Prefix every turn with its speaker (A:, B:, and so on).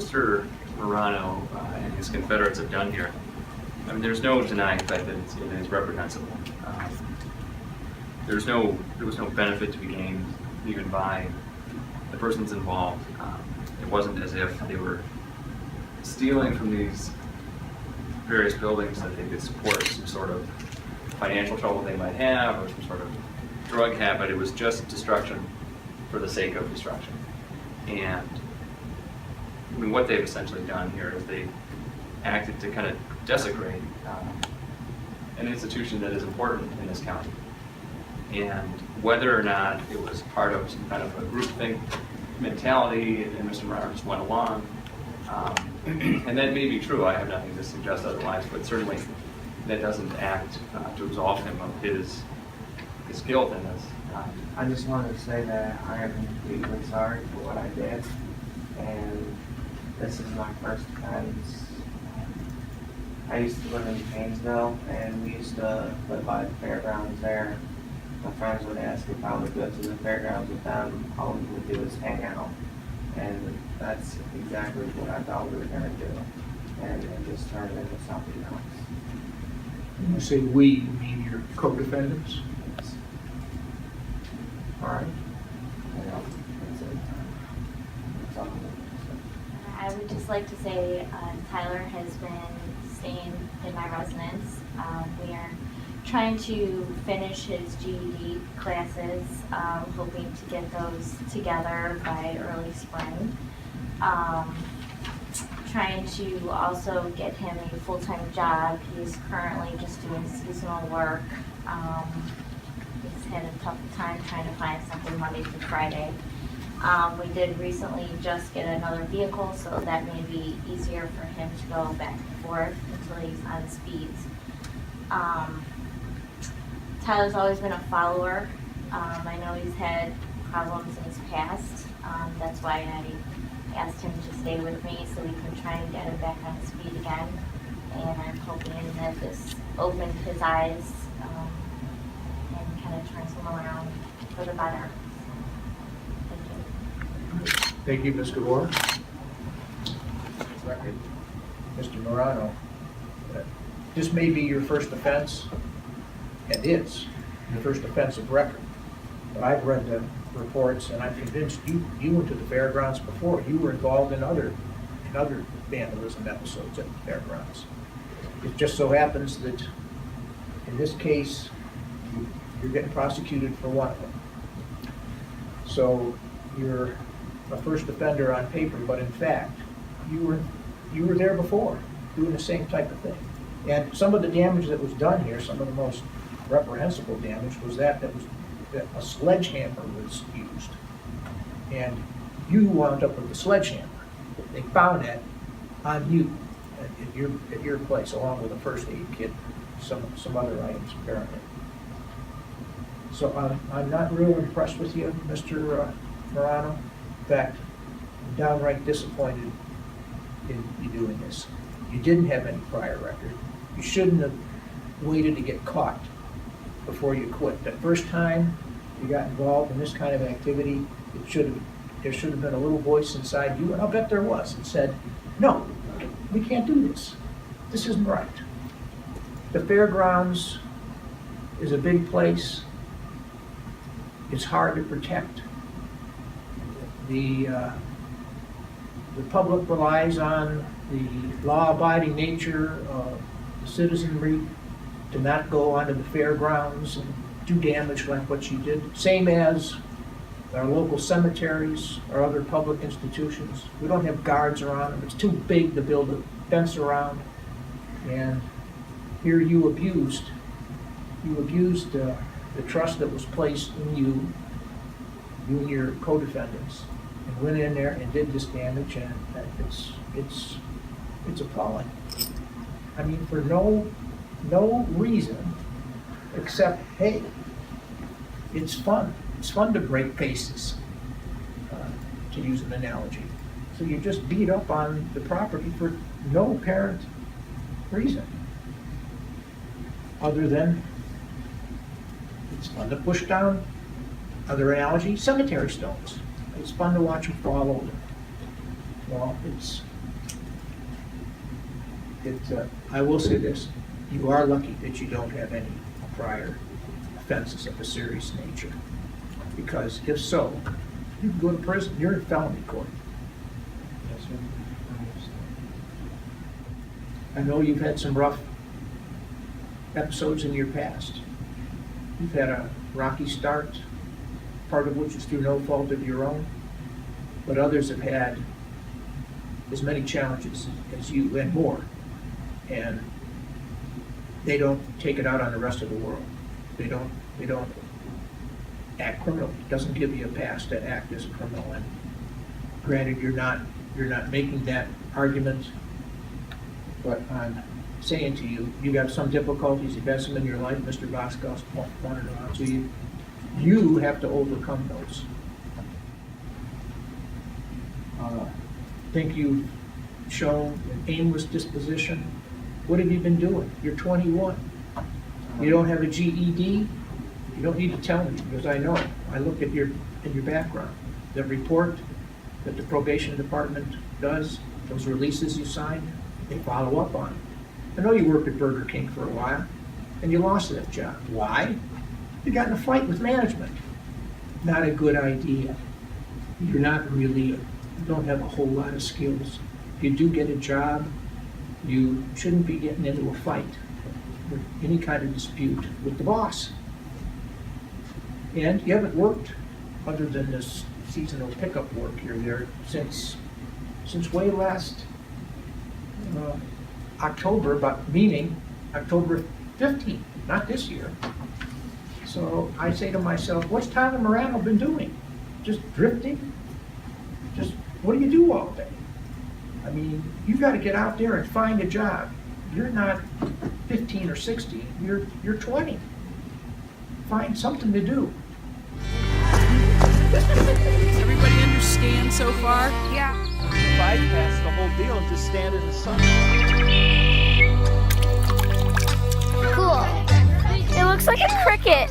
A: Mr. Morano and his Confederates have done here, I mean, there's no denying the fact that it is reprehensible. There was no benefit to be gained even by the persons involved. It wasn't as if they were stealing from these various buildings that they could support some sort of financial trouble they might have or some sort of drug habit. It was just destruction for the sake of destruction. And I mean, what they've essentially done here is they acted to kind of desecrate an institution that is important in this county. And whether or not it was part of some kind of a groupthink mentality and Mr. Morano just went along, and that may be true, I have nothing to suggest otherwise, but certainly that doesn't act to absolve him of his guilt in this.
B: I just wanted to say that I am deeply sorry for what I did, and this is my first offense. I used to live in Painesville, and we used to live by the fairgrounds there. My friends would ask if I would go to the fairgrounds with them. All we would do is hang out, and that's exactly what I thought we were going to do, and it just turned into something else.
C: When you say we, you mean your co-defendants?
B: Yes.
C: All right.
B: Yeah, that's it. That's all I'm gonna say.
D: I would just like to say Tyler has been staying in my residence. We are trying to finish his GED classes, hoping to get those together by early spring. Trying to also get him a full-time job. He's currently just doing seasonal work. He's had a tough time trying to find something Monday through Friday. We did recently just get another vehicle, so that may be easier for him to go back and forth until he's on speeds. Tyler's always been a follower. I know he's had problems in his past. That's why I asked him to stay with me so we can try and get him back on his feet again. And I'm hoping that this opened his eyes and kind of turns him around for the better. Thank you.
C: Thank you, Ms. Gabor. Record. Mr. Morano, this may be your first offense, and is your first offense of record. But I've read the reports, and I'm convinced you went to the fairgrounds before. You were involved in other vandalism episodes at the fairgrounds. It just so happens that in this case, you're getting prosecuted for one of them. So you're a first offender on paper, but in fact, you were there before doing the same type of thing. And some of the damage that was done here, some of the most reprehensible damage, was that a sledgehammer was used. And you wound up with the sledgehammer. They found that on you at your place, along with a first aid kit, some other items apparently. So I'm not real impressed with you, Mr. Morano. In fact, I'm downright disappointed in you doing this. You didn't have any prior record. You shouldn't have waited to get caught before you quit. The first time you got involved in this kind of activity, there should have been a little voice inside you, and I'll bet there was, that said, no, we can't do this. This isn't right. The fairgrounds is a big place. It's hard to protect. The public relies on the law-abiding nature of the citizenry to not go onto the fairgrounds and do damage like what you did. Same as our local cemeteries or other public institutions. We don't have guards around them. It's too big to build a fence around. And here you abused the trust that was placed in you and your co-defendants, and went in there and did this damage, and it's appalling. I mean, for no reason except, hey, it's fun. It's fun to break faces, to use an analogy. So you just beat up on the property for no apparent reason, other than it's fun to push down, other analogy, cemetery stones. It's fun to watch them fall over. Well, I will say this, you are lucky that you don't have any prior offenses of a serious nature. Because if so, you can go to prison, you're in felony court.
B: Yes, sir. I understand.
C: I know you've had some rough episodes in your past. You've had a rocky start, part of which is through no fault of your own, but others have had as many challenges as you and more. And they don't take it out on the rest of the world. They don't act criminal. It doesn't give you a pass to act as a criminal. And granted, you're not making that argument, but I'm saying to you, you got some difficulties, you've had some in your life, Mr. Voskos pointed out to you. You have to overcome those. I think you've shown an aimless disposition. What have you been doing? You're 21. You don't have a GED? You don't need to tell me, because I know. I look at your background. The report that the probation department does, those releases you sign, they follow up on it. I know you worked at Burger King for a while, and you lost that job. Why? You got in a fight with management. Not a good idea. You're not really, you don't have a whole lot of skills. If you do get a job, you shouldn't be getting into a fight with any kind of dispute with the boss. And you haven't worked, other than this seasonal pickup work here there, since way last October, but meaning October 15th, not this year. So I say to myself, what's Tyler Morano been doing? Just drifting? Just, what do you do all day? I mean, you got to get out there and find a job. You're not 15 or 16, you're 20. Find something to do.
E: Everybody understand so far?
F: Yeah.
G: Bypass the whole deal and just stand in the sun.
F: Cool. It looks like a cricket.